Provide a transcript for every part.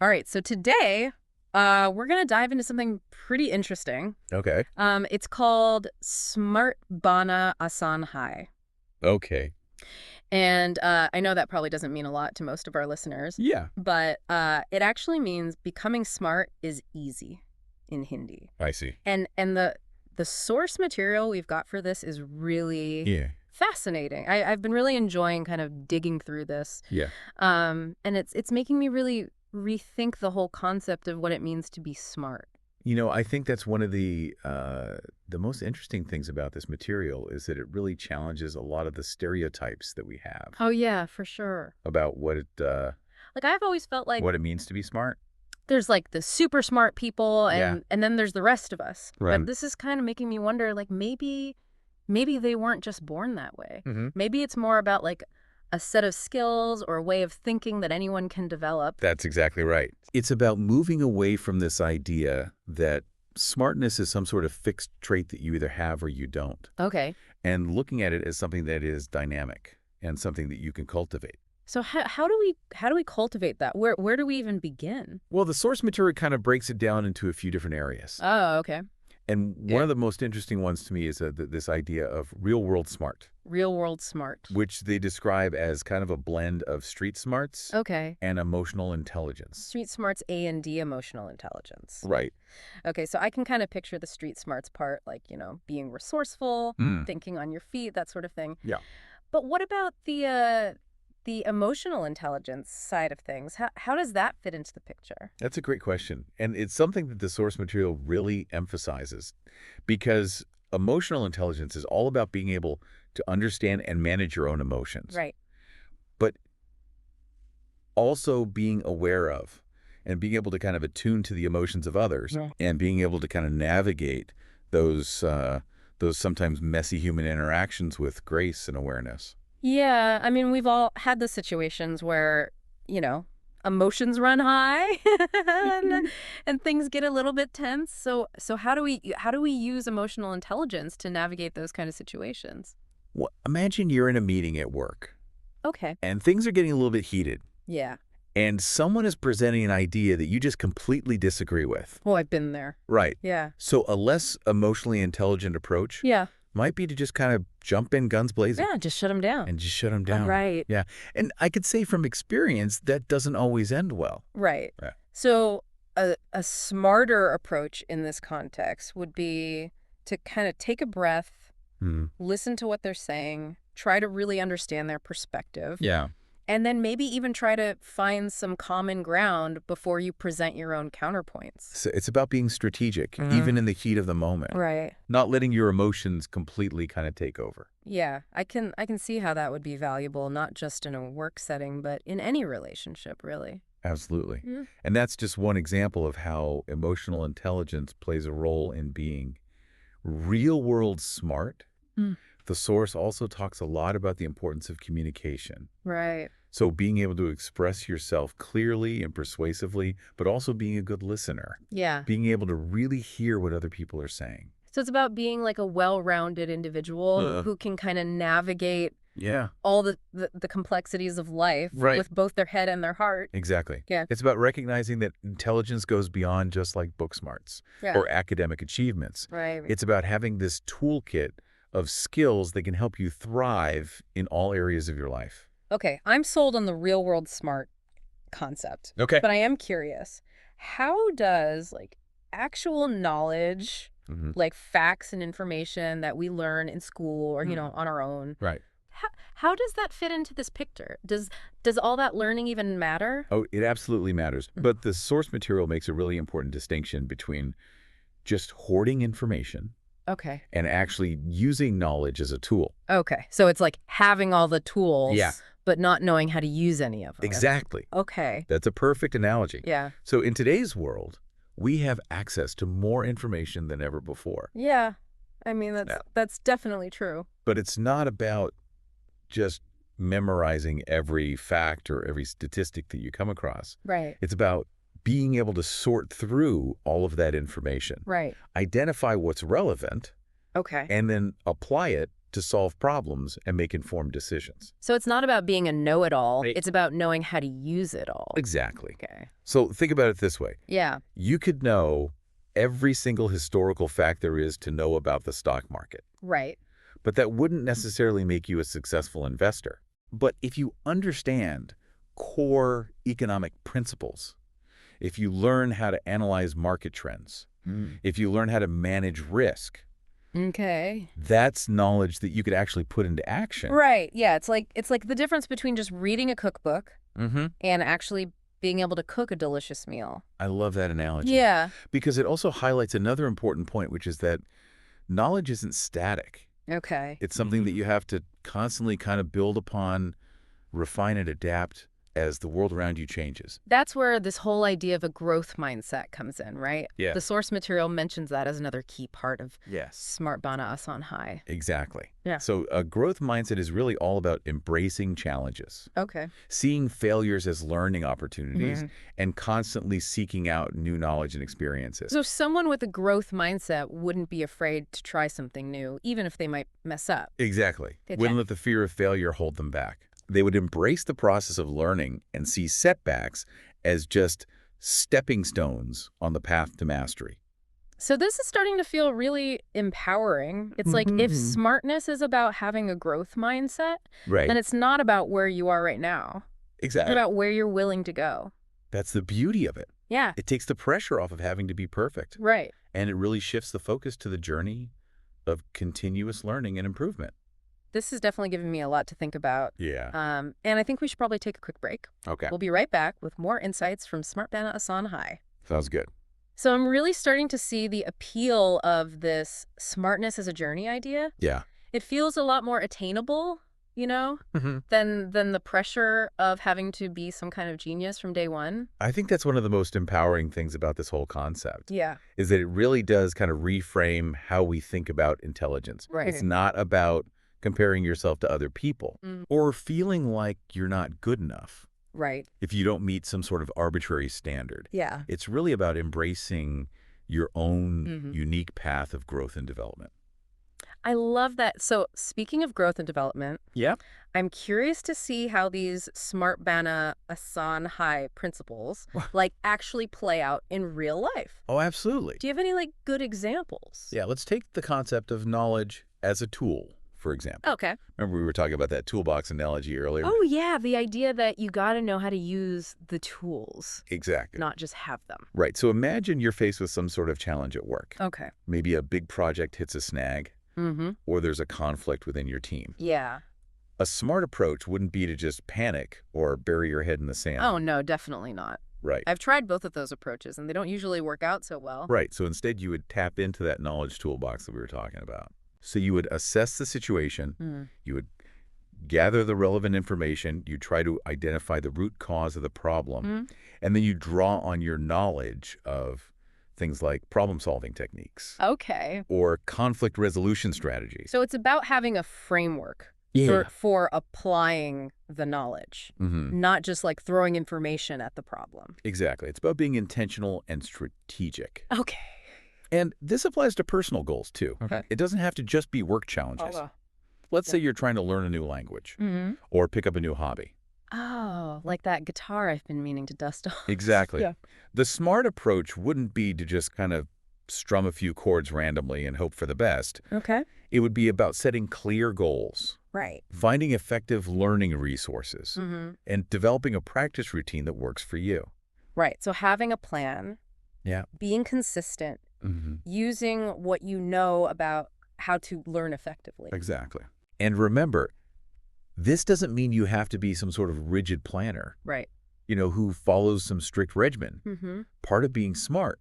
All right, so today we're going to dive into something pretty interesting. Okay. It's called Smart Bana Asanhai. Okay. And I know that probably doesn't mean a lot to most of our listeners, Yeah, but it actually means becoming smart is easy in Hindi. I see. And the source material we've got for this is really Yeah. fascinating. I've been really enjoying kind of digging through this. Yeah. And it's making me really rethink the whole concept of what it means to be smart. I think that's one of the most interesting things about this material is that it really challenges a lot of the stereotypes that we have Oh yeah, for sure. about Like I've always felt like what it means to be smart. there's like the super smart people Yeah. and then there's the rest of us. Right. But this is kind of making me wonder like maybe they weren't just born that way. Mm-hmm. Maybe it's more about like a set of skills or a way of thinking that anyone can develop. That's exactly right. It's about moving away from this idea that smartness is some sort of fixed trait that you either have or you don't, Okay. and looking at it as something that is dynamic and something that you can cultivate. So how do we cultivate that? Where do we even begin? Well, the source material kind of breaks it down into a few different areas. Oh, okay. And one of the most interesting ones to me is this idea of real-world smart, Real world smart. which they describe as kind of a blend of street smarts Okay. and emotional intelligence. Street smarts A and D emotional intelligence. Right. Okay, so I can kind of picture the street smarts part, like, being resourceful, Mm. thinking on your feet, that sort of thing. Yeah. But what about the emotional intelligence side of things? How does that fit into the picture? That's a great question. And it's something that the source material really emphasizes because emotional intelligence is all about being able to understand and manage your own emotions, Right. but also being aware of and being able to kind of attune to the emotions of others. Yeah. And being able to kind of navigate those sometimes messy human interactions with grace and awareness. Yeah, I mean, we've all had the situations where, emotions run high and things get a little bit tense. So how do we use emotional intelligence to navigate those kind of situations? Well, imagine you're in a meeting at work Okay. and things are getting a little bit heated, Yeah. and someone is presenting an idea that you just completely disagree with. Oh, I've been there. Right. Yeah. So a less emotionally intelligent approach Yeah. might be to just kind of jump in guns blazing Yeah, just shut them down. and just shut them down. Right. Yeah. And I could say from experience that doesn't always end well. Right. Yeah. So a smarter approach in this context would be to kind of take a breath, listen to what they're saying, try to really understand their perspective, Yeah. and then maybe even try to find some common ground before you present your own counterpoints. So it's about being strategic, even in the heat of the moment. Right. Not letting your emotions completely kind of take over. Yeah, I can see how that would be valuable, not just in a work setting, but in any relationship, really. Absolutely. Mm. And that's just one example of how emotional intelligence plays a role in being real-world smart. Mm. The source also talks a lot about the importance of communication. Right. So being able to express yourself clearly and persuasively, but also being a good listener. Yeah. Being able to really hear what other people are saying. So it's about being like a well-rounded individual who can kind of navigate Yeah. all the complexities of life Right. with both their head and their heart. Exactly. Yeah. It's about recognizing that intelligence goes beyond just like book smarts Yeah. or academic achievements. Right. It's about having this toolkit of skills that can help you thrive in all areas of your life. Okay, I'm sold on the real world smart concept. Okay. But I am curious, how does like actual knowledge, like facts and information that we learn in school or, on our own, Right. how does that fit into this picture? Does all that learning even matter? Oh, it absolutely matters. But the source material makes a really important distinction between just hoarding information Okay. and actually using knowledge as a tool. Okay. So it's like having all the tools, Yeah. but not knowing how to use any of them. Exactly. Okay. That's a perfect analogy. Yeah. So in today's world, we have access to more information than ever before. Yeah. I mean, Yeah. that's definitely true. But it's not about just memorizing every fact or every statistic that you come across. Right. It's about being able to sort through all of that information, Right. identify what's relevant, Okay. and then apply it to solve problems and make informed decisions. So it's not about being a know-it-all. Right. It's about knowing how to use it all. Exactly. Okay. So think about it this way. Yeah. You could know every single historical fact there is to know about the stock market, Right. but that wouldn't necessarily make you a successful investor. But if you understand core economic principles, if you learn how to analyze market trends, if you learn how to manage risk, Okay. that's knowledge that you could actually put into action. Right. Yeah. It's like the difference between just reading a cookbook Mm-hmm. and actually being able to cook a delicious meal. I love that analogy. Yeah. Because it also highlights another important point, which is that knowledge isn't static. Okay. It's something that you have to constantly kind of build upon, refine, and adapt as the world around you changes. That's where this whole idea of a growth mindset comes in, right? Yeah. The source material mentions that as another key part of Yes. Smart Bana Asan High. Exactly. Yeah. So a growth mindset is really all about embracing challenges, Okay. seeing failures as learning opportunities, Mhm. and constantly seeking out new knowledge and experiences. So someone with a growth mindset wouldn't be afraid to try something new, even if they might mess up. Exactly. Good Wouldn't job. let the fear of failure hold them back. They would embrace the process of learning and see setbacks as just stepping stones on the path to mastery. So this is starting to feel really empowering. It's like if smartness is about having a growth mindset, Right. then it's not about where you are right now. It's Exactly. about where you're willing to go. That's the beauty of it. Yeah. It takes the pressure off of having to be perfect, Right. and it really shifts the focus to the journey of continuous learning and improvement. This is definitely giving me a lot to think about. Yeah. And I think we should probably take a quick break. Okay. We'll be right back with more insights from Smart Bana Asan High. Sounds good. So I'm really starting to see the appeal of this smartness as a journey idea. Yeah. It feels a lot more attainable, you know, Mm-hmm. than the pressure of having to be some kind of genius from day one. I think that's one of the most empowering things about this whole concept, Yeah. is that it really does kind of reframe how we think about intelligence. Right. It's not about comparing yourself to other people Mm. or feeling like you're not good enough Right. if you don't meet some sort of arbitrary standard. Yeah. It's really about embracing your own Mhm. unique path of growth and development. I love that. So speaking of growth and development, Yeah. I'm curious to see how these Smart Bana Asan High principles like actually play out in real life. Oh, absolutely. Do you have any like good examples? Yeah, let's take the concept of knowledge as a tool, for example. Okay. Remember we were talking about that toolbox analogy earlier? Oh, yeah. The idea that you got to know how to use the tools, Exactly. not just have them. Right. So imagine you're faced with some sort of challenge at work. Okay. Maybe a big project hits a snag, Mm-hmm. or there's a conflict within your team. Yeah. A smart approach wouldn't be to just panic or bury your head in the sand. Oh, no, definitely not. Right. I've tried both of those approaches, and they don't usually work out so well. Right. So instead, you would tap into that knowledge toolbox that we were talking about. So you would assess the situation, Mm. you would gather the relevant information, you try to identify the root cause of the problem, Mm. and then you draw on your knowledge of things like problem-solving techniques Okay. or conflict resolution strategies. So it's about having a framework for applying the knowledge, Mm-hmm. not just like throwing information at the problem. Exactly. It's about being intentional and strategic. Okay. And this applies to personal goals, too. Okay. It doesn't have to just be work challenges. Let's say you're trying to learn a new language Mm-hmm. or pick up a new hobby. Oh, like that guitar I've been meaning to dust off. Exactly. Yeah. The smart approach wouldn't be to just kind of strum a few chords randomly and hope for the best. Okay. It would be about setting clear goals, Right. finding effective learning resources, Mm-hmm. and developing a practice routine that works for you. Right. So having a plan, Yeah. being consistent, Mm-hmm. using what you know about how to learn effectively. Exactly. And remember, this doesn't mean you have to be some sort of rigid planner, Right. who follows some strict regimen. Mm-hmm. Part of being smart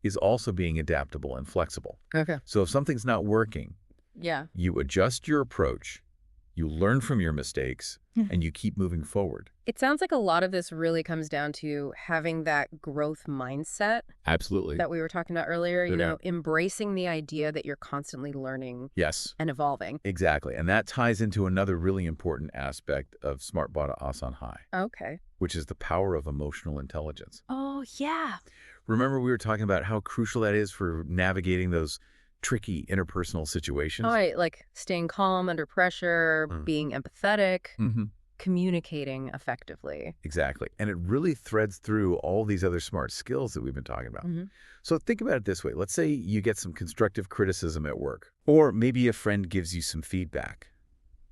is also being adaptable and flexible. Okay. So if something's not working, Yeah. you adjust your approach, you learn from your mistakes, Mhm. and you keep moving forward. It sounds like a lot of this really comes down to having that growth mindset Absolutely. that we were talking about earlier, No doubt. embracing the idea that you're constantly learning Yes, and evolving. exactly. And that ties into another really important aspect of Smart Bada Asan High, Okay. which is the power of emotional intelligence. Oh, yeah. Remember we were talking about how crucial that is for navigating those tricky interpersonal All situations. right, like staying calm under pressure, Mm. being empathetic, Mm-hmm. communicating effectively. Exactly. And it really threads through all these other smart skills that we've been talking about. Hmm. So think about it this way. Let's say you get some constructive criticism at work, or maybe a friend gives you some feedback.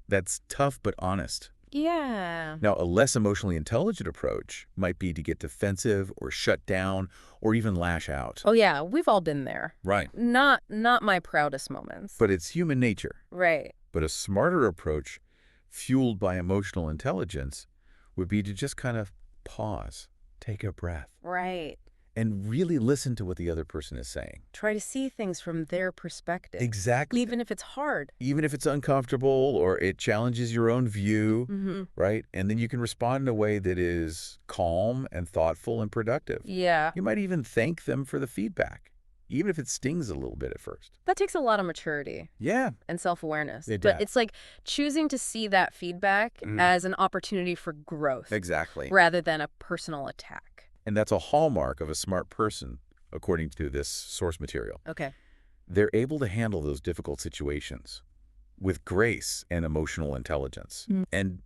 That's tough but honest. Yeah. Now, a less emotionally intelligent approach might be to get defensive or shut down or even lash out. Oh yeah, we've all been there. Right. Not my proudest moments. But it's human nature. Right. But a smarter approach, fueled by emotional intelligence, would be to just kind of pause, take a breath, Right. and really listen to what the other person is saying. Try to see things from their perspective. Exactly. Even if it's hard. Even if it's uncomfortable or it challenges your own view, Hmm. right? And then you can respond in a way that is calm and thoughtful and productive. Yeah. You might even thank them for the feedback, even if it stings a little bit at first. That takes a lot of maturity Yeah, and self-awareness. it But does. it's like choosing to see that feedback as an opportunity for growth Exactly. rather than a personal attack. And that's a hallmark of a smart person, according to this source material. Okay. They're able to handle those difficult situations with grace and emotional intelligence and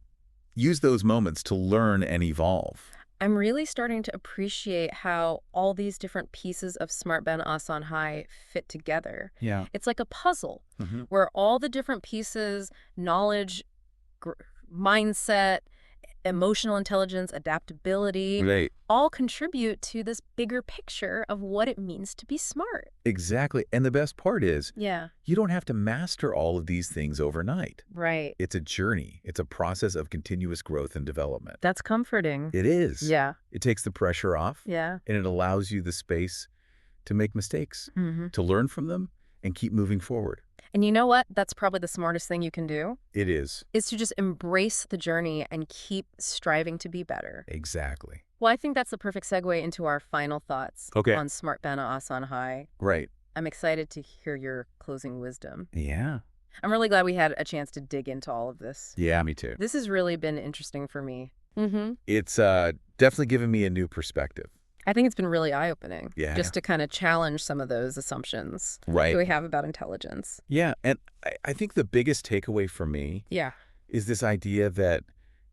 use those moments to learn and evolve. I'm really starting to appreciate how all these different pieces of Smart Ben Asan High fit together. Yeah. It's like a puzzle Mm-hmm. where all the different pieces, knowledge, mindset, emotional intelligence, adaptability, Right. all contribute to this bigger picture of what it means to be smart. Exactly. And the best part is Yeah, you don't have to master all of these things overnight. right. It's a journey. It's a process of continuous growth and development. That's comforting. It is. Yeah, It takes the pressure off, yeah. and it allows you the space to make mistakes, Hmm. to learn from them, and keep moving forward. And you know what? That's probably the smartest thing you can do, It is. is to just embrace the journey and keep striving to be better. Exactly. Well, I think that's the perfect segue into our final thoughts Okay. on Smart Bana Asan High. Right. I'm excited to hear your closing wisdom. Yeah. I'm really glad we had a chance to dig into all of this. Yeah, me too. This has really been interesting for me. Mm-hmm. It's definitely given me a new perspective. I think it's been really eye-opening. Yeah. Just to kind of challenge some of those assumptions Right. that we have about intelligence. Yeah. And I think the biggest takeaway for me Yeah. is this idea that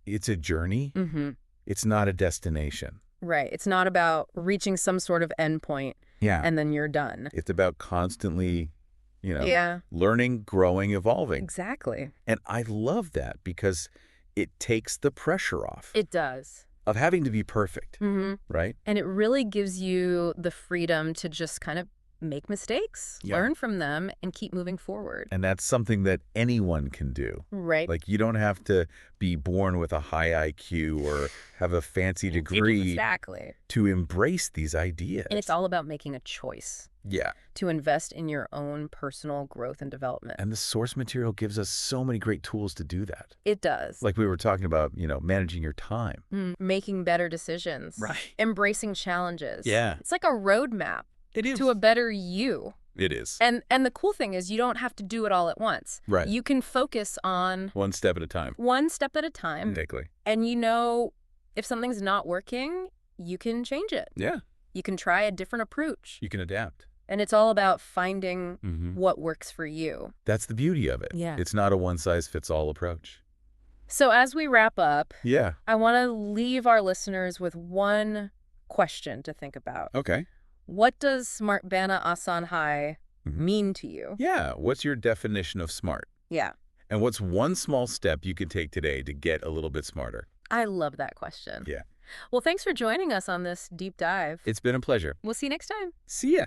it's a journey. Mm-hmm. It's not a destination. Right. It's not about reaching some sort of endpoint Yeah. and then you're done. It's about constantly, Yeah. learning, growing, evolving. Exactly. And I love that because it takes the pressure off It does. of having to be perfect, Mm-hmm. right? And it really gives you the freedom to just kind of make mistakes, Yeah. learn from them, and keep moving forward. And that's something that anyone can do. Right. Like, you don't have to be born with a high IQ or have a fancy degree Exactly. to embrace these ideas. And it's all about making a choice Yeah. to invest in your own personal growth and development. And the source material gives us so many great tools to do that. It does. Like we were talking about, managing your time. Making better decisions. Right. Embracing challenges. Yeah. It's like a roadmap It is. to a better you. It is. And the cool thing is you don't have to do it all at once. Right. You can focus on One step at a time. one step at a time. Exactly. And if something's not working, you can change it. Yeah. You can try a different approach. You can adapt. And it's all about finding Mm-hmm. what works for you. That's the beauty of it. Yeah. It's not a one-size-fits-all approach. So as we wrap up, Yeah. I want to leave our listeners with one question to think about. Okay. What does Smart Bana Asan High Mhm. mean to you? Yeah. What's your definition of smart? Yeah, And what's one small step you can take today to get a little bit smarter? I love that question. Yeah. Well, thanks for joining us on this deep dive. It's been a pleasure. We'll see you next time. See ya.